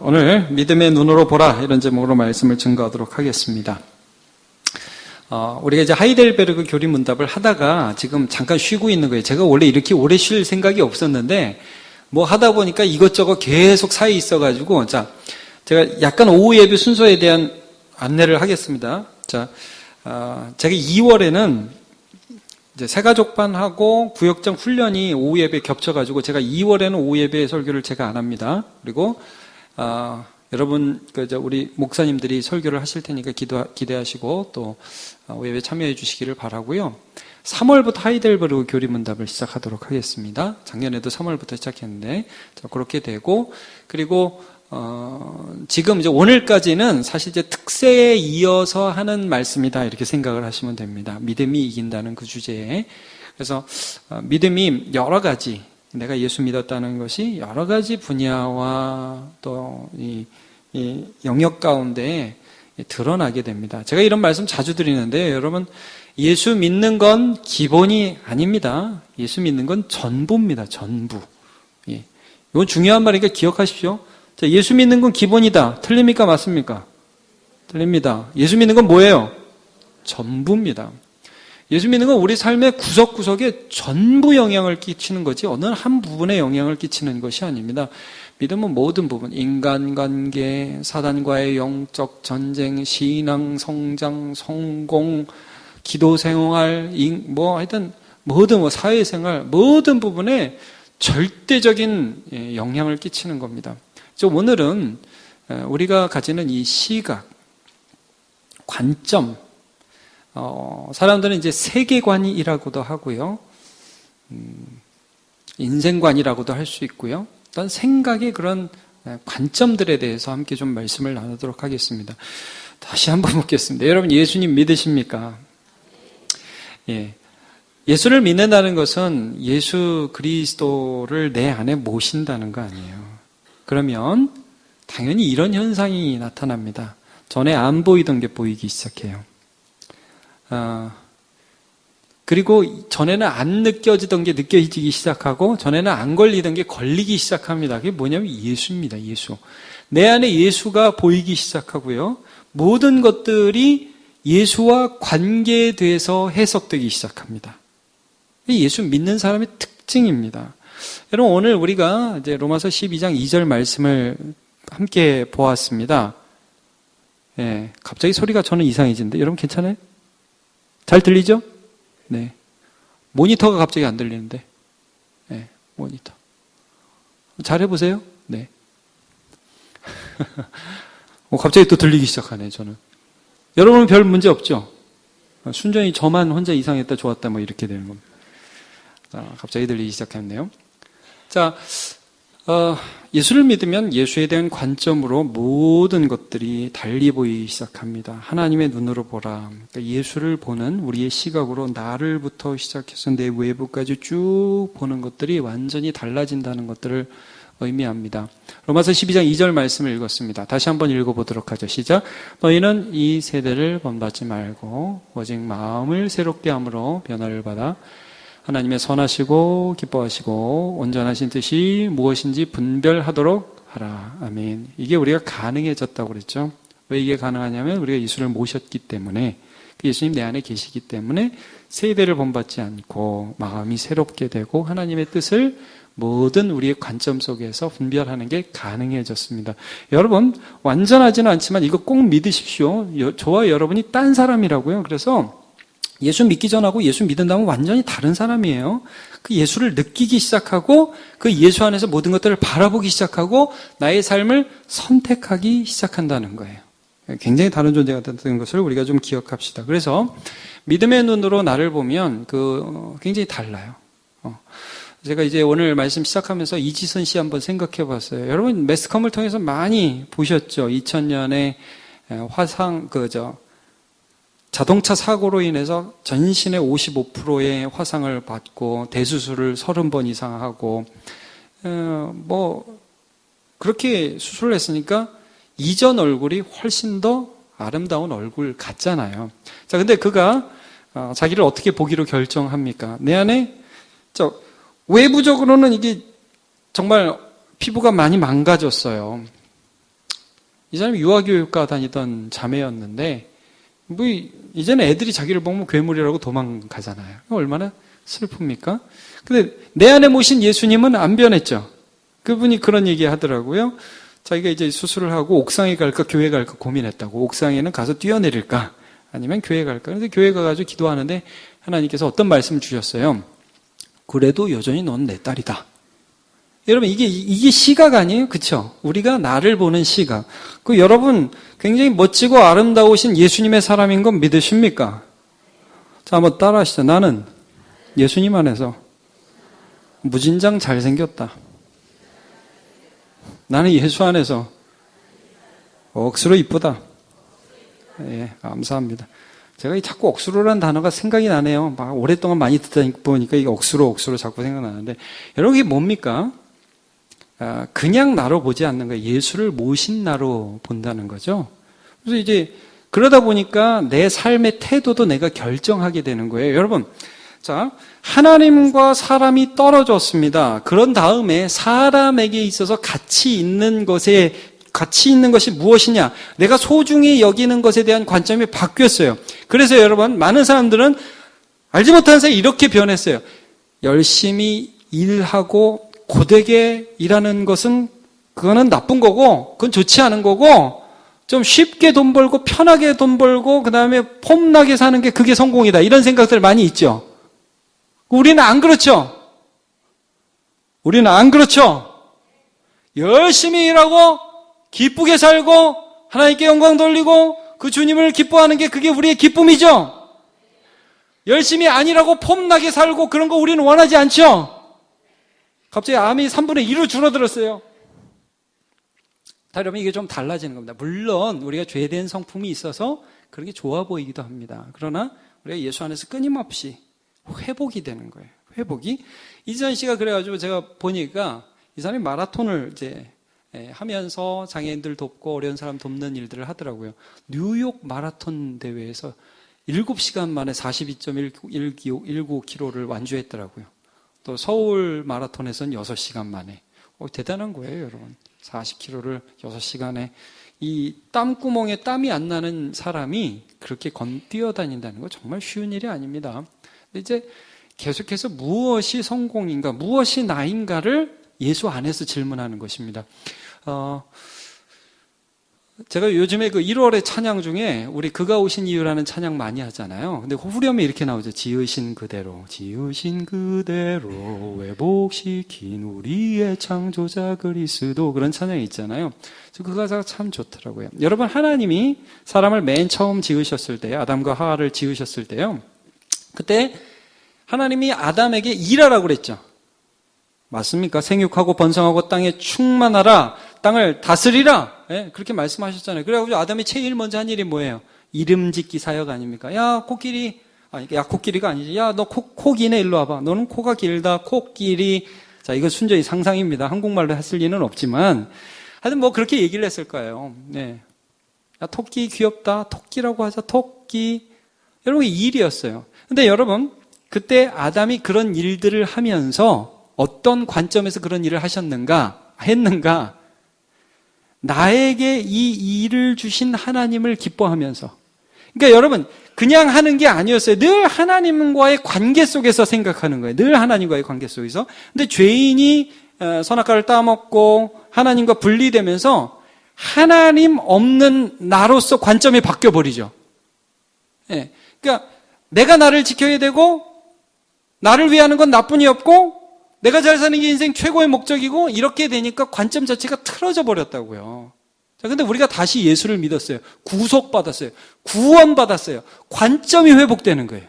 오늘 믿음의 눈으로 보라 이런 제목으로 말씀을 증거하도록 하겠습니다. 우리가 이제 하이델베르그 교리 문답을 하다가 지금 잠깐 쉬고 있는 거예요. 제가 원래 이렇게 오래 쉴 생각이 없었는데 뭐 하다 보니까 이것저것 계속 사이 있어가지고 자, 제가 약간 오후 예배 순서에 대한 안내를 하겠습니다. 자, 제가 2월에는 이제 새가족반하고 구역장 훈련이 오후 예배 겹쳐가지고 제가 2월에는 오후 예배 설교를 제가 안 합니다. 그리고 여러분 우리 목사님들이 설교를 하실 테니까 기대하시고 또 오후 예배 참여해 주시기를 바라고요. 3월부터 하이델베르그 교리 문답을 시작하도록 하겠습니다. 작년에도 3월부터 시작했는데 자, 그렇게 되고 그리고 지금 이제 오늘까지는 사실 이제 특세에 이어서 하는 말씀이다 이렇게 생각을 하시면 됩니다. 믿음이 이긴다는 그 주제에. 그래서 믿음이 여러 가지 내가 예수 믿었다는 것이 여러 가지 분야와 또 이 영역 가운데 드러나게 됩니다. 제가 이런 말씀 자주 드리는데 여러분 예수 믿는 건 기본이 아닙니다. 예수 믿는 건 전부입니다. 전부. 예. 이건 중요한 말이니까 기억하십시오. 자, 예수 믿는 건 기본이다. 틀립니까? 맞습니까? 틀립니다. 예수 믿는 건 뭐예요? 전부입니다. 예수 믿는 건 우리 삶의 구석구석에 전부 영향을 끼치는 거지 어느 한 부분에 영향을 끼치는 것이 아닙니다. 믿음은 모든 부분, 인간관계, 사단과의 영적 전쟁, 신앙, 성장, 성공, 기도생활, 하여튼 모든 사회생활, 모든 부분에 절대적인 영향을 끼치는 겁니다. 오늘은 우리가 가지는 이 시각, 관점, 사람들은 이제 세계관이라고도 하고요, 인생관이라고도 할 수 있고요, 어떤 생각의 그런 관점들에 대해서 함께 좀 말씀을 나누도록 하겠습니다. 다시 한번 묻겠습니다. 여러분 예수님 믿으십니까? 예. 예수를 믿는다는 것은 예수 그리스도를 내 안에 모신다는 거 아니에요. 그러면 당연히 이런 현상이 나타납니다. 전에 안 보이던 게 보이기 시작해요. 그리고 전에는 안 느껴지던 게 느껴지기 시작하고 전에는 안 걸리던 게 걸리기 시작합니다. 그게 뭐냐면 예수입니다. 예수. 내 안에 예수가 보이기 시작하고요. 모든 것들이 예수와 관계돼서 해석되기 시작합니다. 예수 믿는 사람의 특징입니다. 여러분 오늘 우리가 이제 로마서 12장 2절 말씀을 함께 보았습니다. 예, 갑자기 소리가 저는 이상해지는데 여러분 괜찮아요? 잘 들리죠? 네. 모니터가 갑자기 안 들리는데. 네, 모니터. 잘 해보세요. 네. 갑자기 또 들리기 시작하네, 저는. 여러분은 별 문제 없죠? 순전히 저만 혼자 이상했다, 좋았다, 뭐 이렇게 되는 겁니다. 자, 갑자기 들리기 시작했네요. 자, 예수를 믿으면 예수에 대한 관점으로 모든 것들이 달리 보이기 시작합니다. 하나님의 눈으로 보라. 그러니까 예수를 보는 우리의 시각으로 나를부터 시작해서 내 외부까지 쭉 보는 것들이 완전히 달라진다는 것들을 의미합니다. 로마서 12장 2절 말씀을 읽었습니다. 다시 한번 읽어보도록 하죠. 시작. 너희는 이 세대를 본받지 말고 오직 마음을 새롭게 함으로 변화를 받아 하나님의 선하시고 기뻐하시고 온전하신 뜻이 무엇인지 분별하도록 하라. 아멘. 이게 우리가 가능해졌다고 그랬죠. 왜 이게 가능하냐면 우리가 예수를 모셨기 때문에 예수님 내 안에 계시기 때문에 세대를 본받지 않고 마음이 새롭게 되고 하나님의 뜻을 모든 우리의 관점 속에서 분별하는 게 가능해졌습니다. 여러분 완전하지는 않지만 이거 꼭 믿으십시오. 저와 여러분이 딴 사람이라고요. 그래서 예수 믿기 전하고 예수 믿은 다음은 완전히 다른 사람이에요. 그 예수를 느끼기 시작하고 그 예수 안에서 모든 것들을 바라보기 시작하고 나의 삶을 선택하기 시작한다는 거예요. 굉장히 다른 존재가 된다는 것을 우리가 좀 기억합시다. 그래서 믿음의 눈으로 나를 보면 굉장히 달라요. 제가 이제 오늘 말씀 시작하면서 이지선 씨 한번 생각해 봤어요. 여러분 매스컴을 통해서 많이 보셨죠? 2000년에 화상 자동차 사고로 인해서 전신의 55%의 화상을 받고 대수술을 30번 이상 하고 그렇게 수술을 했으니까 이전 얼굴이 훨씬 더 아름다운 얼굴 같잖아요. 자, 근데 그가 자기를 어떻게 보기로 결정합니까? 내 안에 외부적으로는 이게 정말 피부가 많이 망가졌어요. 이 사람이 유아교육과 다니던 자매였는데, 뭐, 이제는 애들이 자기를 보면 괴물이라고 도망가잖아요. 얼마나 슬픕니까? 근데 내 안에 모신 예수님은 안 변했죠. 그분이 그런 얘기 하더라고요. 자기가 이제 수술을 하고 옥상에 갈까 교회 갈까 고민했다고. 옥상에는 가서 뛰어내릴까 아니면 교회 갈까. 그런데 교회 가가지고 기도하는데 하나님께서 어떤 말씀을 주셨어요. 그래도 여전히 넌 내 딸이다. 여러분 이게 시각 아니에요? 그렇죠? 우리가 나를 보는 시각. 그 여러분 굉장히 멋지고 아름다우신 예수님의 사람인 건 믿으십니까? 자, 한번 따라하시죠. 나는 예수님 안에서 무진장 잘생겼다. 나는 예수 안에서 억수로 이쁘다. 예, 감사합니다. 제가 자꾸 억수로라는 단어가 생각이 나네요. 막 오랫동안 많이 듣다 보니까 이게 억수로 자꾸 생각나는데, 여러분 이게 뭡니까? 그냥 나로 보지 않는 거예요. 예수를 모신 나로 본다는 거죠. 그래서 이제 그러다 보니까 내 삶의 태도도 내가 결정하게 되는 거예요. 여러분, 자, 하나님과 사람이 떨어졌습니다. 그런 다음에 사람에게 있어서 가치 있는 것이 무엇이냐? 내가 소중히 여기는 것에 대한 관점이 바뀌었어요. 그래서 여러분, 많은 사람들은 알지 못하는 사이에 이렇게 변했어요. 열심히 일하고 고되게 일하는 것은 그거는 나쁜 거고, 그건 좋지 않은 거고, 좀 쉽게 돈 벌고 편하게 돈 벌고 그다음에 폼나게 사는 게 그게 성공이다. 이런 생각들 많이 있죠. 우리는 안 그렇죠. 우리는 안 그렇죠. 열심히 일하고 기쁘게 살고 하나님께 영광 돌리고 그 주님을 기뻐하는 게 그게 우리의 기쁨이죠. 열심히 안 일하고 폼나게 살고 그런 거 우리는 원하지 않죠. 갑자기 암이 3분의 1로 줄어들었어요. 여러분 이게 좀 달라지는 겁니다. 물론 우리가 죄된 성품이 있어서 그런 게 좋아 보이기도 합니다. 그러나 우리가 예수 안에서 끊임없이 회복이 되는 거예요. 회복이. 이지선 씨가 그래가지고 제가 보니까 이 사람이 마라톤을 이제 하면서 장애인들 돕고 어려운 사람 돕는 일들을 하더라고요. 뉴욕 마라톤 대회에서 7시간 만에 42.19km를 완주했더라고요. 또 서울 마라톤에서는 6시간 만에. 대단한 거예요, 여러분. 40km를 6시간에. 이 땀구멍에 땀이 안 나는 사람이 그렇게 뛰어다닌다는 거 정말 쉬운 일이 아닙니다. 근데 이제 계속해서 무엇이 성공인가, 무엇이 나인가를 예수 안에서 질문하는 것입니다. 제가 요즘에 그 1월의 찬양 중에 우리 그가 오신 이유라는 찬양 많이 하잖아요. 근데 후렴에 이렇게 나오죠. 지으신 그대로 회복시킨 우리의 창조자 그리스도, 그런 찬양이 있잖아요. 그 가사가 참 좋더라고요. 여러분, 하나님이 사람을 맨 처음 지으셨을 때, 아담과 하와를 지으셨을 때요, 그때 하나님이 아담에게 일하라고 그랬죠. 맞습니까? 생육하고 번성하고 땅에 충만하라, 땅을 다스리라, 그렇게 말씀하셨잖아요. 그래가지고 아담이 제일 먼저 한 일이 뭐예요? 이름 짓기 사역 아닙니까? 야, 코끼리, 코끼리가 아니지. 야, 너 코기네, 일로 와봐. 너는 코가 길다, 코끼리. 자, 이거 순전히 상상입니다. 한국말로 했을 리는 없지만, 하여튼 뭐 그렇게 얘기를 했을 거예요. 네. 야, 토끼 귀엽다. 토끼라고 하자, 토끼. 여러분, 일이었어요. 근데 여러분, 그때 아담이 그런 일들을 하면서 어떤 관점에서 그런 일을 했는가? 나에게 이 일을 주신 하나님을 기뻐하면서. 그러니까 여러분, 그냥 하는 게 아니었어요. 늘 하나님과의 관계 속에서 생각하는 거예요. 늘 하나님과의 관계 속에서. 근데 죄인이 선악과를 따먹고 하나님과 분리되면서 하나님 없는 나로서 관점이 바뀌어버리죠. 예. 그러니까 내가 나를 지켜야 되고, 나를 위하는 건 나뿐이 없고, 내가 잘 사는 게 인생 최고의 목적이고, 이렇게 되니까 관점 자체가 틀어져 버렸다고요. 자, 근데 우리가 다시 예수를 믿었어요. 구속받았어요. 구원받았어요. 관점이 회복되는 거예요.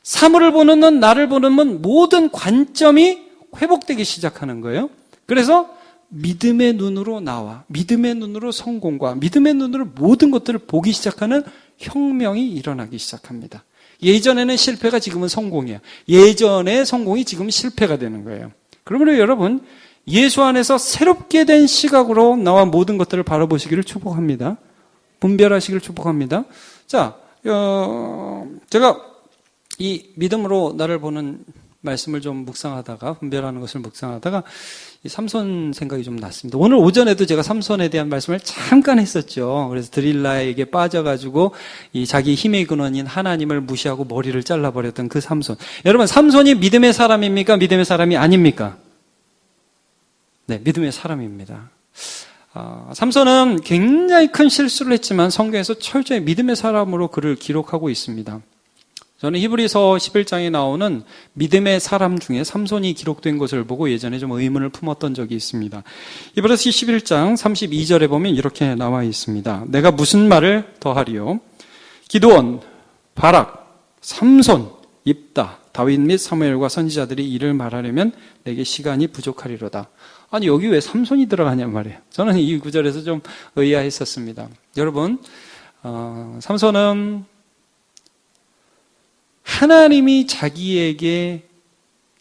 사물을 보는 눈, 나를 보는 눈, 모든 관점이 회복되기 시작하는 거예요. 그래서 믿음의 눈으로 나와, 믿음의 눈으로 성공과 믿음의 눈으로 모든 것들을 보기 시작하는 혁명이 일어나기 시작합니다. 예전에는 실패가 지금은 성공이에요. 예전의 성공이 지금 실패가 되는 거예요. 그러므로 여러분, 예수 안에서 새롭게 된 시각으로 나와 모든 것들을 바라보시기를 축복합니다. 분별하시기를 축복합니다. 자, 제가 이 믿음으로 나를 보는 말씀을 좀 묵상하다가, 분별하는 것을 묵상하다가 이 삼손 생각이 좀 났습니다. 오늘 오전에도 제가 삼손에 대한 말씀을 잠깐 했었죠. 그래서 드릴라에게 빠져가지고 이 자기 힘의 근원인 하나님을 무시하고 머리를 잘라버렸던 그 삼손. 여러분, 삼손이 믿음의 사람입니까? 믿음의 사람이 아닙니까? 네, 믿음의 사람입니다. 삼손은 굉장히 큰 실수를 했지만 성경에서 철저히 믿음의 사람으로 그를 기록하고 있습니다. 저는 히브리서 11장에 나오는 믿음의 사람 중에 삼손이 기록된 것을 보고 예전에 좀 의문을 품었던 적이 있습니다. 히브리서 11장 32절에 보면 이렇게 나와 있습니다. 내가 무슨 말을 더하리요? 기드온, 바락, 삼손, 입다, 다윗 및 사무엘과 선지자들이 이를 말하려면 내게 시간이 부족하리로다. 아니, 여기 왜 삼손이 들어가냐 말이에요. 저는 이 구절에서 좀 의아했었습니다. 여러분, 삼손은 하나님이 자기에게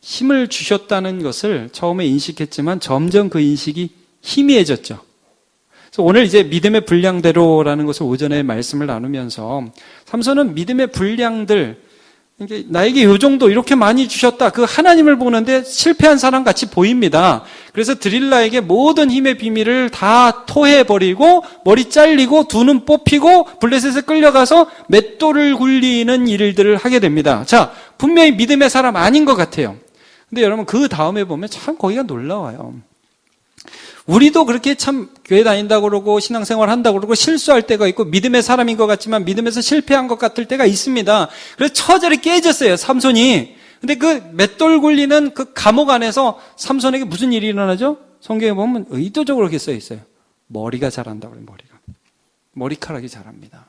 힘을 주셨다는 것을 처음에 인식했지만 점점 그 인식이 희미해졌죠. 그래서 오늘 이제 믿음의 분량대로라는 것을 오전에 말씀을 나누면서 삼손은 믿음의 분량들, 나에게 이 정도 이렇게 많이 주셨다. 그 하나님을 보는데 실패한 사람 같이 보입니다. 그래서 드릴라에게 모든 힘의 비밀을 다 토해버리고 머리 잘리고 두 눈 뽑히고 블레셋에 끌려가서 맷돌을 굴리는 일들을 하게 됩니다. 자, 분명히 믿음의 사람 아닌 것 같아요. 근데 여러분 그 다음에 보면 참 거기가 놀라워요. 우리도 그렇게 참 교회 다닌다고 그러고 신앙생활 한다고 그러고 실수할 때가 있고 믿음의 사람인 것 같지만 믿음에서 실패한 것 같을 때가 있습니다. 그래서 처절히 깨졌어요, 삼손이. 근데 그 맷돌 굴리는 그 감옥 안에서 삼손에게 무슨 일이 일어나죠? 성경에 보면 의도적으로 그렇게 써 있어요. 머리가 자란다고 그래요, 머리가. 머리카락이 자랍니다.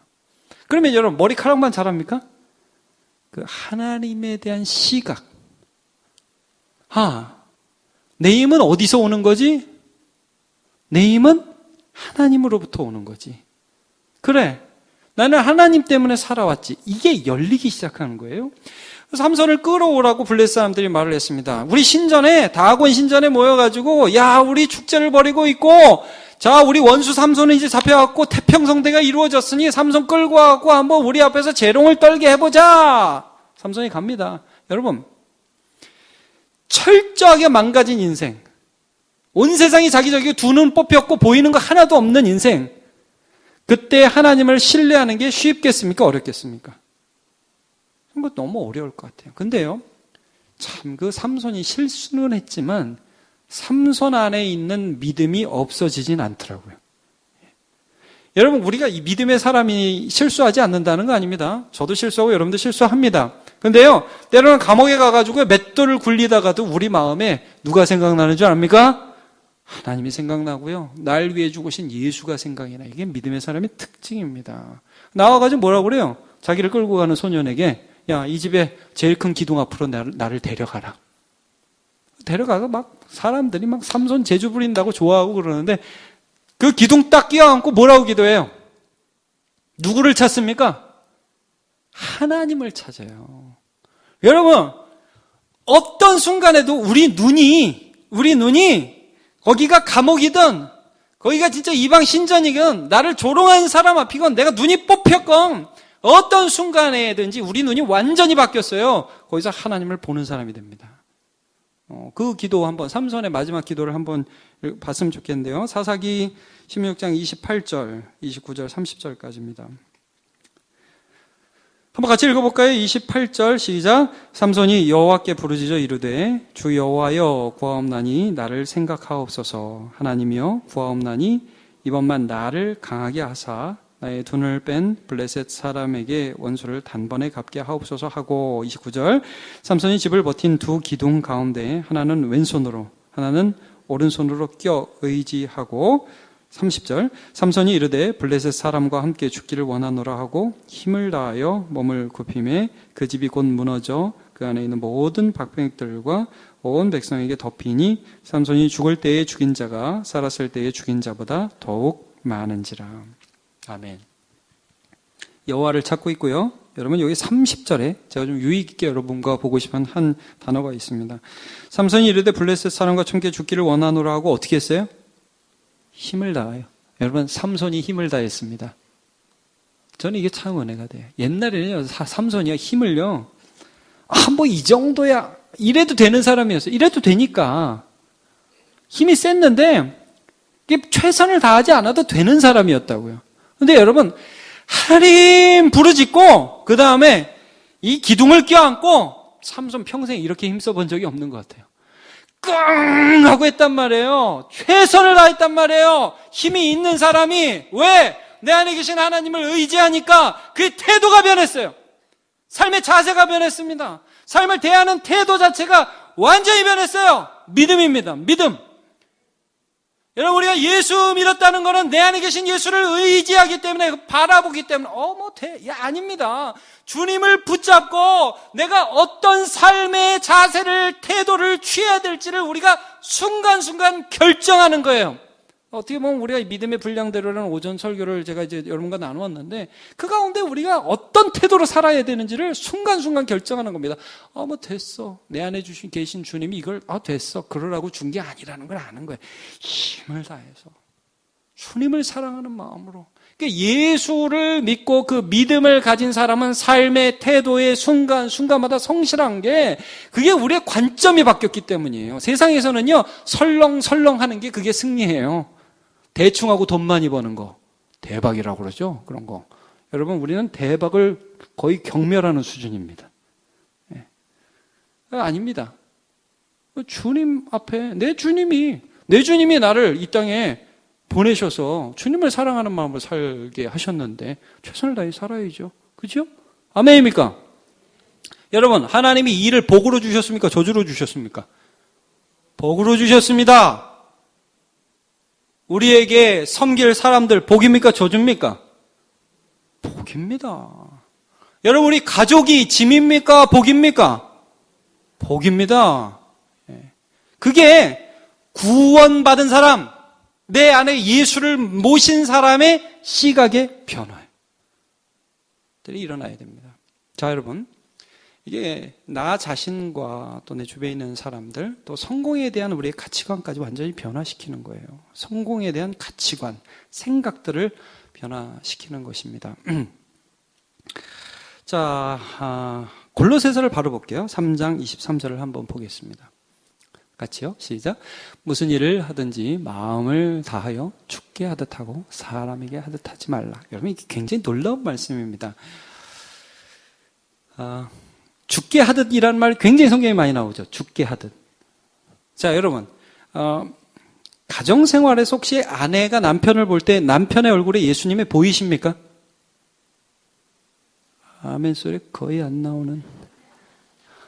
그러면 여러분, 머리카락만 자랍니까? 그 하나님에 대한 시각. 내 힘은 어디서 오는 거지? 내 힘은 하나님으로부터 오는 거지. 그래, 나는 하나님 때문에 살아왔지. 이게 열리기 시작하는 거예요. 삼손을 끌어오라고 블레셋 사람들이 말을 했습니다. 우리 신전에, 다곤 신전에 모여가지고, 야, 우리 축제를 벌이고 있고, 자, 우리 원수 삼손은 이제 잡혀갖고 태평성대가 이루어졌으니 삼손 끌고 와갖고 한번 우리 앞에서 재롱을 떨게 해보자. 삼손이 갑니다. 여러분, 철저하게 망가진 인생. 온 세상이 자기저기 두 눈 뽑혔고 보이는 거 하나도 없는 인생. 그때 하나님을 신뢰하는 게 쉽겠습니까? 어렵겠습니까? 뭐 너무 어려울 것 같아요. 근데요, 참 그 삼손이 실수는 했지만 삼손 안에 있는 믿음이 없어지진 않더라고요. 여러분, 우리가 이 믿음의 사람이 실수하지 않는다는 거 아닙니다. 저도 실수하고 여러분도 실수합니다. 근데요, 때로는 감옥에 가가지고 맷돌을 굴리다가도 우리 마음에 누가 생각나는 줄 압니까? 하나님이 생각나고요. 날 위해 죽으신 예수가 생각이 나. 이게 믿음의 사람의 특징입니다. 나와가지고 뭐라고 그래요? 자기를 끌고 가는 소년에게, 야, 이 집에 제일 큰 기둥 앞으로 나를 데려가라. 데려가서 막 사람들이 막 삼손 재주 부린다고 좋아하고 그러는데 그 기둥 딱 끼어안고 뭐라고 기도해요? 누구를 찾습니까? 하나님을 찾아요. 여러분, 어떤 순간에도 우리 눈이 거기가 감옥이든 거기가 진짜 이방 신전이건 나를 조롱하는 사람 앞이건 내가 눈이 뽑혔건 어떤 순간에든지 우리 눈이 완전히 바뀌었어요. 거기서 하나님을 보는 사람이 됩니다. 그 기도 한번, 삼손의 마지막 기도를 한번 봤으면 좋겠는데요. 사사기 16장 28절, 29절, 30절까지입니다. 한번 같이 읽어볼까요? 28절 시작. 삼손이 여호와께 부르짖어 이르되 주 여호와여 구하옵나니 나를 생각하옵소서. 하나님이여 구하옵나니 이번만 나를 강하게 하사 나의 두 눈을 뺀 블레셋 사람에게 원수를 단번에 갚게 하옵소서 하고 29절 삼손이 집을 버틴 두 기둥 가운데 하나는 왼손으로 하나는 오른손으로 껴 의지하고 30절 삼손이 이르되 블레셋 사람과 함께 죽기를 원하노라 하고 힘을 다하여 몸을 굽히매 그 집이 곧 무너져 그 안에 있는 모든 박병들과 온 백성에게 덮이니 삼손이 죽을 때에 죽인 자가 살았을 때에 죽인 자보다 더욱 많은지라. 아멘. 여호와를 찾고 있고요. 여러분 여기 30절에 제가 좀 유의 깊게 여러분과 보고 싶은 한 단어가 있습니다. 삼손이 이르되 블레셋 사람과 함께 죽기를 원하노라 하고 어떻게 했어요? 힘을 다해요. 여러분 삼손이 힘을 다했습니다. 저는 이게 참 은혜가 돼요. 옛날에는요 삼손이요 힘을요 뭐 이 정도야 이래도 되는 사람이었어요. 이래도 되니까. 힘이 셌는데 이게 최선을 다하지 않아도 되는 사람이었다고요. 근데 여러분, 하나님 부르짖고 그 다음에 이 기둥을 껴안고 삼손 평생 이렇게 힘써 본 적이 없는 것 같아요. 끙 하고 했단 말이에요. 최선을 다했단 말이에요. 힘이 있는 사람이. 왜? 내 안에 계신 하나님을 의지하니까 그의 태도가 변했어요. 삶의 자세가 변했습니다. 삶을 대하는 태도 자체가 완전히 변했어요. 믿음입니다. 믿음. 여러분, 우리가 예수 믿었다는 것은 내 안에 계신 예수를 의지하기 때문에, 바라보기 때문에, 아닙니다. 주님을 붙잡고 내가 어떤 삶의 자세를, 태도를 취해야 될지를 우리가 순간순간 결정하는 거예요. 어떻게 보면 우리가 믿음의 분량대로라는 오전 설교를 제가 이제 여러분과 나누었는데, 그 가운데 우리가 어떤 태도로 살아야 되는지를 순간순간 결정하는 겁니다. 됐어. 내 안에 계신 주님이 이걸, 됐어. 그러라고 준 게 아니라는 걸 아는 거예요. 힘을 다해서. 주님을 사랑하는 마음으로. 그러니까 예수를 믿고 그 믿음을 가진 사람은 삶의 태도의 순간순간마다 성실한 게, 그게 우리의 관점이 바뀌었기 때문이에요. 세상에서는요, 설렁설렁 하는 게 그게 승리예요. 대충하고 돈 많이 버는 거 대박이라고 그러죠. 그런 거. 여러분, 우리는 대박을 거의 경멸하는 수준입니다. 아닙니다. 주님 앞에 내 주님이 나를 이 땅에 보내셔서 주님을 사랑하는 마음으로 살게 하셨는데 최선을 다해 살아야죠. 그죠? 아멘입니까? 여러분, 하나님이 이 일을 복으로 주셨습니까? 저주로 주셨습니까? 복으로 주셨습니다. 우리에게 섬길 사람들 복입니까? 저주입니까? 복입니다. 여러분, 우리 가족이 짐입니까? 복입니까? 복입니다. 그게 구원받은 사람, 내 안에 예수를 모신 사람의 시각의 변화들이 일어나야 됩니다. 자, 여러분, 이게 나 자신과 또 내 주변에 있는 사람들, 또 성공에 대한 우리의 가치관까지 완전히 변화시키는 거예요. 성공에 대한 가치관, 생각들을 변화시키는 것입니다. 자, 골로새서를 바로 볼게요. 3장 23절을 한번 보겠습니다. 같이요. 시작. 무슨 일을 하든지 마음을 다하여 죽게 하듯 하고 사람에게 하듯 하지 말라. 여러분, 이게 굉장히 놀라운 말씀입니다. 죽게 하듯이라는 말 굉장히 성경에 많이 나오죠. 죽게 하듯. 자, 여러분, 가정생활에서 혹시 아내가 남편을 볼 때 남편의 얼굴에 예수님이 보이십니까? 아멘 소리 거의 안 나오는.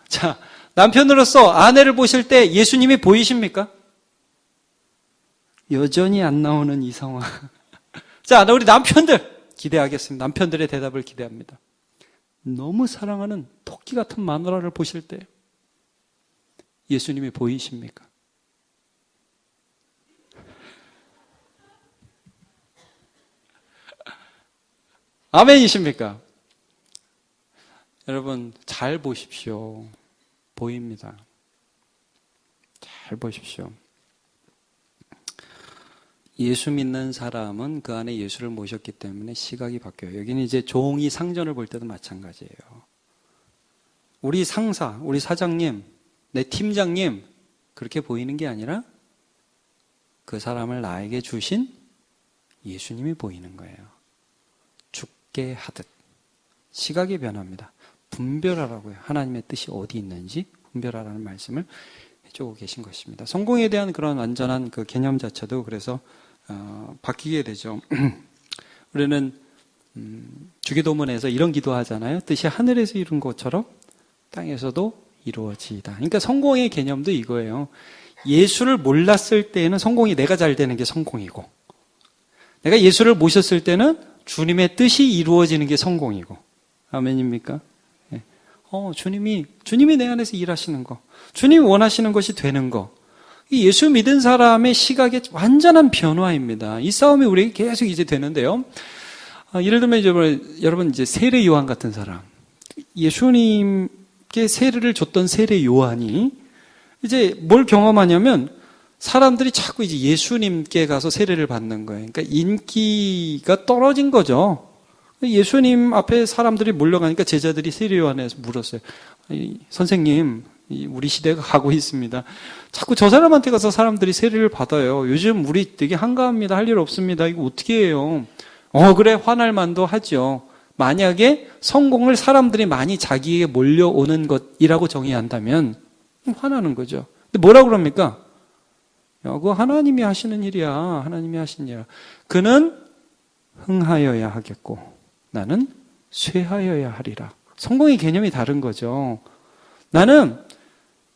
자, 남편으로서 아내를 보실 때 예수님이 보이십니까? 여전히 안 나오는 이 상황. 자, 우리 남편들 기대하겠습니다. 남편들의 대답을 기대합니다. 너무 사랑하는 토끼 같은 마누라를 보실 때 예수님이 보이십니까? 아멘이십니까? 여러분, 잘 보십시오. 보입니다. 잘 보십시오. 예수 믿는 사람은 그 안에 예수를 모셨기 때문에 시각이 바뀌어요. 여기는 이제 종이 상전을 볼 때도 마찬가지예요. 우리 상사, 우리 사장님, 내 팀장님 그렇게 보이는 게 아니라 그 사람을 나에게 주신 예수님이 보이는 거예요. 죽게 하듯 시각이 변합니다. 분별하라고요. 하나님의 뜻이 어디 있는지 분별하라는 말씀을 해주고 계신 것입니다. 성공에 대한 그런 완전한 그 개념 자체도 그래서 바뀌게 되죠. 우리는 주기도문에서 이런 기도하잖아요. 뜻이 하늘에서 이룬 것처럼 땅에서도 이루어지이다. 그러니까 성공의 개념도 이거예요. 예수를 몰랐을 때에는 성공이 내가 잘 되는 게 성공이고, 내가 예수를 모셨을 때는 주님의 뜻이 이루어지는 게 성공이고. 아멘입니까? 네. 주님이 내 안에서 일하시는 거, 주님이 원하시는 것이 되는 거, 이 예수 믿은 사람의 시각의 완전한 변화입니다. 이 싸움이 우리에게 계속 이제 되는데요. 예를 들면 이제 여러분 이제 세례 요한 같은 사람, 예수님께 세례를 줬던 세례 요한이 이제 뭘 경험하냐면 사람들이 자꾸 이제 예수님께 가서 세례를 받는 거예요. 그러니까 인기가 떨어진 거죠. 예수님 앞에 사람들이 몰려가니까 제자들이 세례 요한에서 물었어요. 선생님, 우리 시대가 가고 있습니다. 자꾸 저 사람한테 가서 사람들이 세례를 받아요. 요즘 우리 되게 한가합니다. 할 일 없습니다. 이거 어떻게 해요? 그래, 화날 만도 하죠. 만약에 성공을 사람들이 많이 자기에게 몰려오는 것이라고 정의한다면 화나는 거죠. 근데 뭐라고 그럽니까? 야, 그거 하나님이 하시는 일이야. 하나님이 하시는 일이야. 그는 흥하여야 하겠고 나는 쇠하여야 하리라. 성공의 개념이 다른 거죠. 나는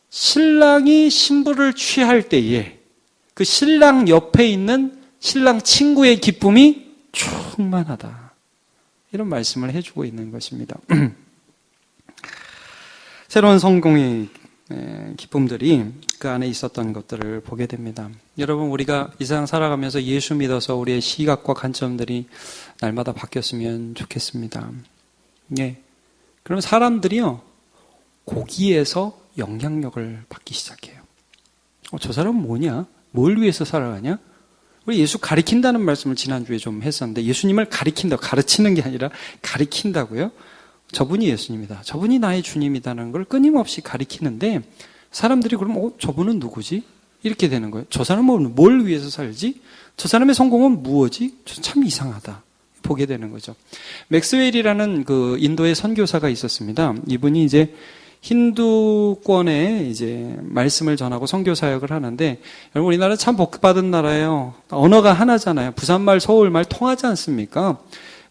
신랑이 신부를 취할 때에 그 신랑 옆에 있는 신랑 친구의 기쁨이 충만하다. 이런 말씀을 해주고 있는 것입니다. 새로운 성공의 기쁨들이 그 안에 있었던 것들을 보게 됩니다. 여러분, 우리가 이 세상 살아가면서 예수 믿어서 우리의 시각과 관점들이 날마다 바뀌었으면 좋겠습니다. 예. 그럼 사람들이요, 거기에서 영향력을 받기 시작해요. 저 사람은 뭐냐? 뭘 위해서 살아가냐? 우리 예수 가리킨다는 말씀을 지난주에 좀 했었는데, 예수님을 가리킨다고, 가르치는 게 아니라 가리킨다고요? 저분이 예수님이다. 저분이 나의 주님이다는 걸 끊임없이 가리키는데, 사람들이 그럼 저분은 누구지? 이렇게 되는 거예요. 저 사람은 뭘 위해서 살지? 저 사람의 성공은 무엇이? 참 이상하다. 보게 되는 거죠. 맥스웰이라는 그 인도의 선교사가 있었습니다. 이분이 이제 힌두권에 이제 말씀을 전하고 선교 사역을 하는데, 여러분, 우리나라 참 복받은 나라예요. 언어가 하나잖아요. 부산말, 서울말 통하지 않습니까?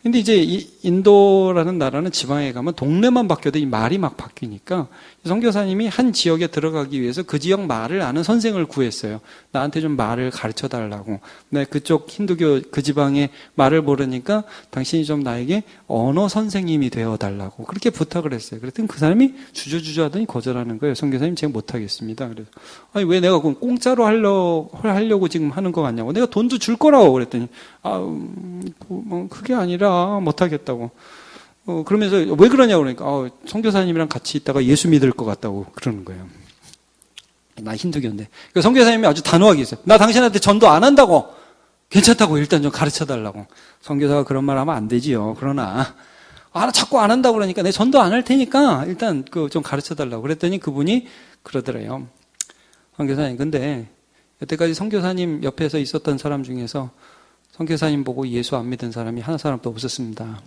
근데 이제 이 인도라는 나라는 지방에 가면 동네만 바뀌어도 이 말이 막 바뀌니까 선교사님이 한 지역에 들어가기 위해서 그 지역 말을 아는 선생을 구했어요. 나한테 좀 말을 가르쳐 달라고. 네, 그쪽 힌두교 그 지방의 말을 모르니까 당신이 좀 나에게 언어 선생님이 되어 달라고 그렇게 부탁을 했어요. 그랬더니 그 사람이 주저주저 하더니 거절하는 거예요. 선교사님, 제가 못하겠습니다. 그래서 아니, 왜 내가 그럼 공짜로 하려고 지금 하는 거 같냐고. 내가 돈도 줄 거라고 그랬더니 그게 아니라 못하겠다고. 그러면서 왜 그러냐고 그러니까 선교사님이랑 같이 있다가 예수 믿을 것 같다고 그러는 거예요. 나 힌두교인데. 그러니까 선교사님이 아주 단호하게 했어요. 나 당신한테 전도 안 한다고. 괜찮다고 일단 좀 가르쳐 달라고. 선교사가 그런 말 하면 안 되지요. 그러나 나 자꾸 안 한다고 그러니까 내 전도 안 할 테니까 일단 좀 가르쳐 달라고. 그랬더니 그분이 그러더래요. 선교사님, 근데 여태까지 선교사님 옆에서 있었던 사람 중에서 선교사님 보고 예수 안 믿은 사람이 한 사람도 없었습니다.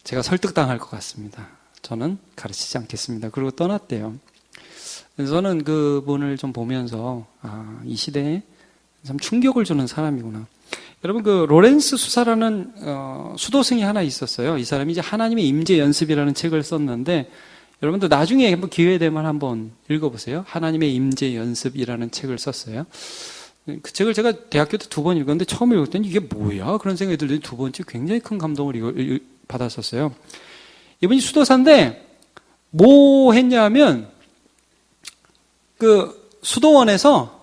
제가 설득당할 것 같습니다. 저는 가르치지 않겠습니다. 그리고 떠났대요. 그래서 저는 그분을 좀 보면서 이 시대에 참 충격을 주는 사람이구나. 여러분, 그 로렌스 수사라는 수도승이 하나 있었어요. 이 사람이 이제 하나님의 임재 연습이라는 책을 썼는데, 여러분들 나중에 한번 기회 되면 한번 읽어보세요. 하나님의 임재 연습이라는 책을 썼어요. 그 책을 제가 대학교 때 2번 읽었는데 처음 읽었더니 이게 뭐야? 그런 생각이 들더니 2번째 굉장히 큰 감동을 받았었어요. 이분이 수도사인데 뭐 했냐면 그 수도원에서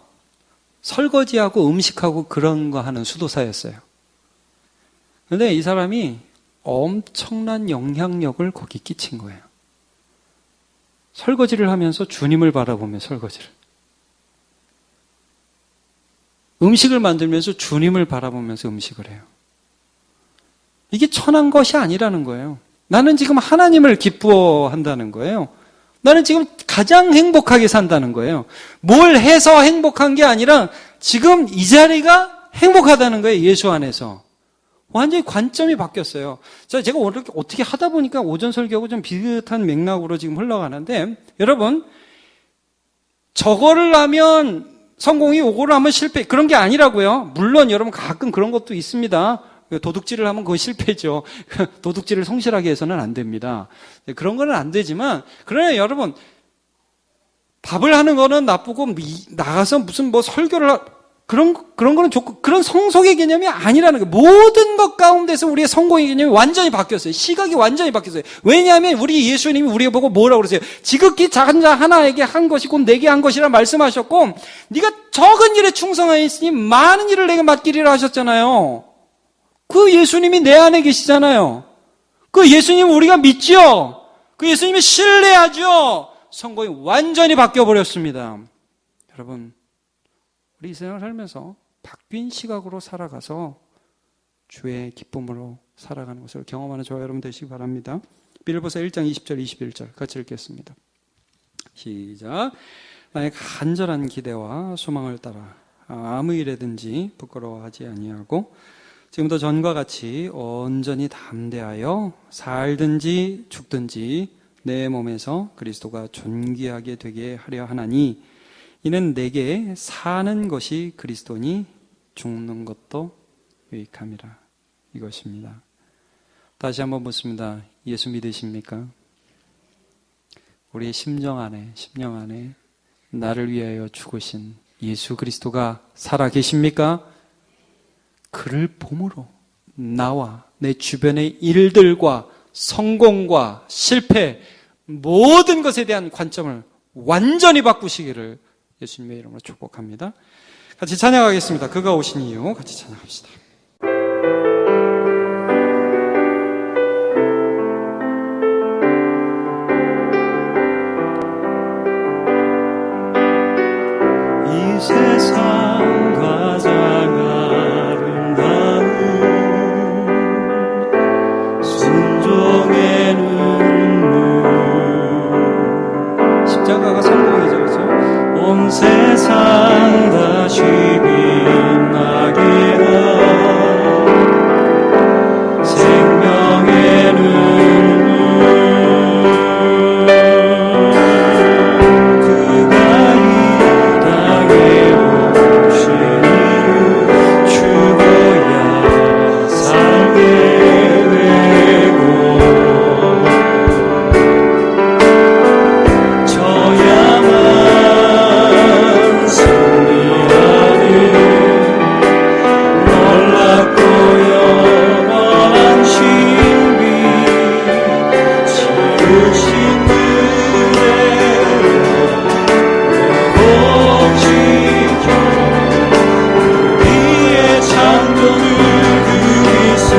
설거지하고 음식하고 그런 거 하는 수도사였어요. 그런데 이 사람이 엄청난 영향력을 거기 끼친 거예요. 설거지를 하면서 주님을 바라보며 설거지를. 음식을 만들면서 주님을 바라보면서 음식을 해요. 이게 천한 것이 아니라는 거예요. 나는 지금 하나님을 기뻐한다는 거예요. 나는 지금 가장 행복하게 산다는 거예요. 뭘 해서 행복한 게 아니라 지금 이 자리가 행복하다는 거예요. 예수 안에서. 완전히 관점이 바뀌었어요. 자, 제가 오늘 어떻게 하다 보니까 오전 설교하고 좀 비슷한 맥락으로 지금 흘러가는데, 여러분, 저거를 하면 성공이, 오고를 하면 실패, 그런 게 아니라고요. 물론 여러분 가끔 그런 것도 있습니다. 도둑질을 하면 그건 실패죠. 도둑질을 성실하게 해서는 안 됩니다. 그런 거는 안 되지만, 그러나 여러분, 밥을 하는 거는 나쁘고, 나가서 무슨 설교를 그런 거는 좋고, 그런 성속의 개념이 아니라는 거예요. 모든 것 가운데서 우리의 성공의 개념이 완전히 바뀌었어요. 시각이 완전히 바뀌었어요. 왜냐하면 우리 예수님이 우리가 보고 뭐라고 그러세요? 지극히 작은 자 하나에게 한 것이 곧 내게 한 것이라 말씀하셨고, 네가 적은 일에 충성하였으니 많은 일을 내게 맡기리라 하셨잖아요. 그 예수님이 내 안에 계시잖아요. 그 예수님 우리가 믿죠? 그 예수님이 신뢰하죠? 성공이 완전히 바뀌어버렸습니다. 여러분, 우리 이 세상을 살면서 바뀐 시각으로 살아가서 주의 기쁨으로 살아가는 것을 경험하는 저와 여러분 되시기 바랍니다. 빌립보서 1장 20절 21절 같이 읽겠습니다. 시작. 나의 간절한 기대와 소망을 따라 아무 일에든지 부끄러워하지 아니하고 지금도 전과 같이 온전히 담대하여 살든지 죽든지 내 몸에서 그리스도가 존귀하게 되게 하려 하나니 이는 내게 사는 것이 그리스도니 죽는 것도 유익함이라. 이것입니다. 다시 한번 묻습니다. 예수 믿으십니까? 우리의 심령 안에 나를 위하여 죽으신 예수 그리스도가 살아 계십니까? 그를 봄으로 나와 내 주변의 일들과 성공과 실패 모든 것에 대한 관점을 완전히 바꾸시기를 예수님의 이름으로 축복합니다. 같이 찬양하겠습니다. 그가 오신 이유 같이 찬양합시다. 이 세상 가장 아름다운 순종의 눈물 십자가가 성공이죠, 그렇죠? 온 세상 다시 빛나게 한 생명의 눈물 그가 이 땅에 오신 이후 죽어야 살게 되고 저야만 승리하는 놀랍고 영원한 신비 지으신 그대로 회복시켜 우리의 창조주 그리스도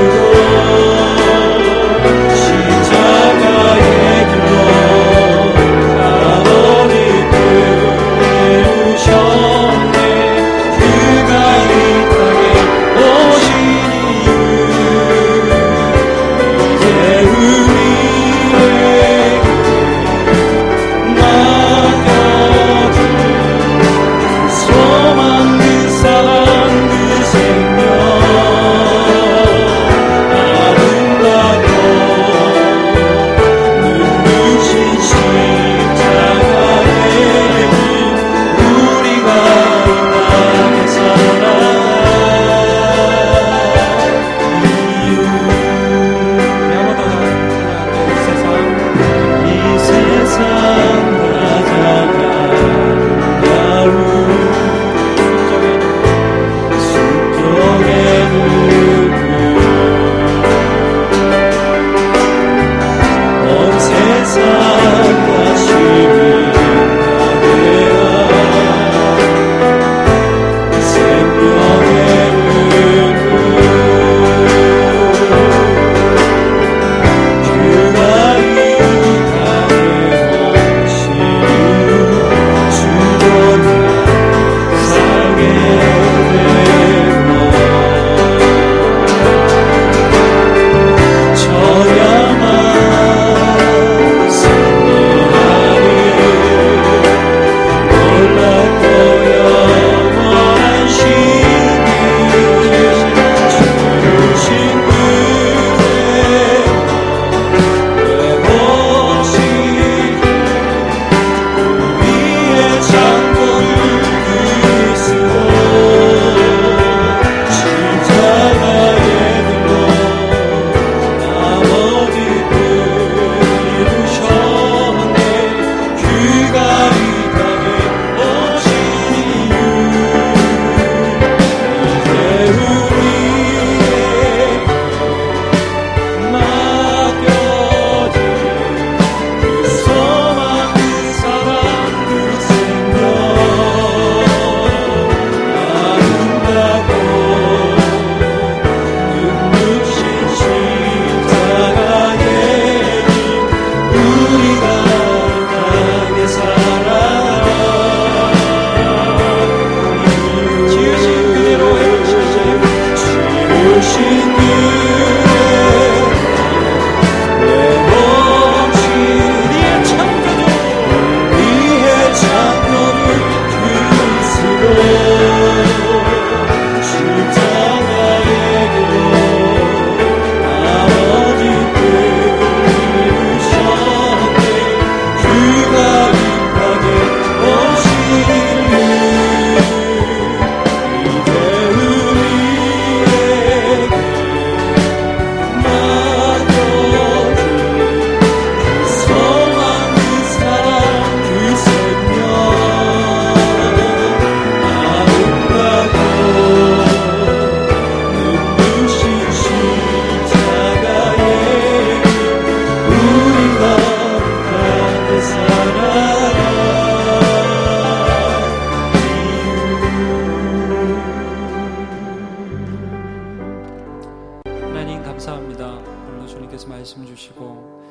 십자가의 길로 아버지 부르셨네. 그가 이 땅에 오신 이유 이제 우리에게 맡겨진 그 소망 그 사랑 그 생명 아름답고 눈부신 십자가의 길 우리가 이 땅에 살아가는 이유 한번 더 찬양합니다. 이 세상 가장 아름다운 순종의 눈물 온 세상 다시 빛나게 한 생명의 눈물 그가 이 땅에 오신 이후 죽어야 살게 되고 저야만 승리하는 놀랍고 영원한 신비 주신 그대로 회복시켜 우리의 창조주 그리스도 십자가의 길로 아버지 부르셨네. 그가 이 땅에 오신 이유 이제 우리에게 맡겨진 그 소망 그 사랑 그 생명 아름답고 눈부신 십자가의 길 우리가 이 땅에 살아가는 이유 지으신 그대로 회복시키시고 지으신 그대로 회복시 우리의 창조주 우리의 하나님 감사합니다. 오늘 주님께서 말씀 주시고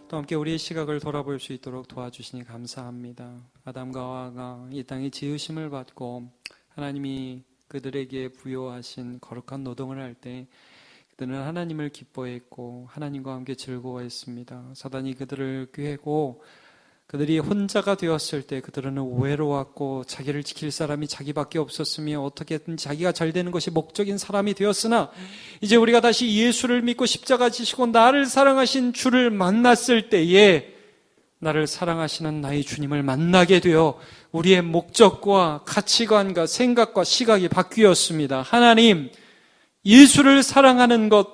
또 함께 우리의 시각을 돌아볼 수 있도록 도와주시니 감사합니다. 아담과 하와가 이 땅에 지으심을 받고 하나님이 그들에게 부여하신 거룩한 노동을 할 때 그들은 하나님을 기뻐했고 하나님과 함께 즐거워했습니다. 사단이 그들을 꾀고 그들이 혼자가 되었을 때 그들은 외로웠고 자기를 지킬 사람이 자기밖에 없었으며 어떻게든 자기가 잘 되는 것이 목적인 사람이 되었으나 이제 우리가 다시 예수를 믿고 십자가 지시고 나를 사랑하신 주를 만났을 때에 나를 사랑하시는 나의 주님을 만나게 되어 우리의 목적과 가치관과 생각과 시각이 바뀌었습니다. 하나님, 예수를 사랑하는 것,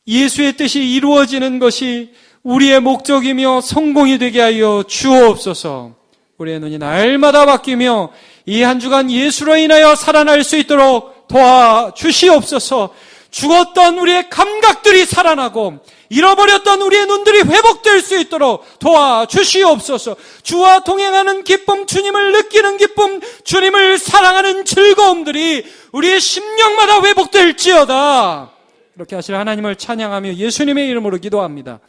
예수의 뜻이 이루어지는 것이 우리의 목적이며 성공이 되게 하여 주옵소서. 우리의 눈이 날마다 바뀌며 이 한 주간 예수로 인하여 살아날 수 있도록 도와주시옵소서. 죽었던 우리의 감각들이 살아나고 잃어버렸던 우리의 눈들이 회복될 수 있도록 도와주시옵소서. 주와 동행하는 기쁨, 주님을 느끼는 기쁨, 주님을 사랑하는 즐거움들이 우리의 심령마다 회복될지어다. 이렇게 하실 하나님을 찬양하며 예수님의 이름으로 기도합니다.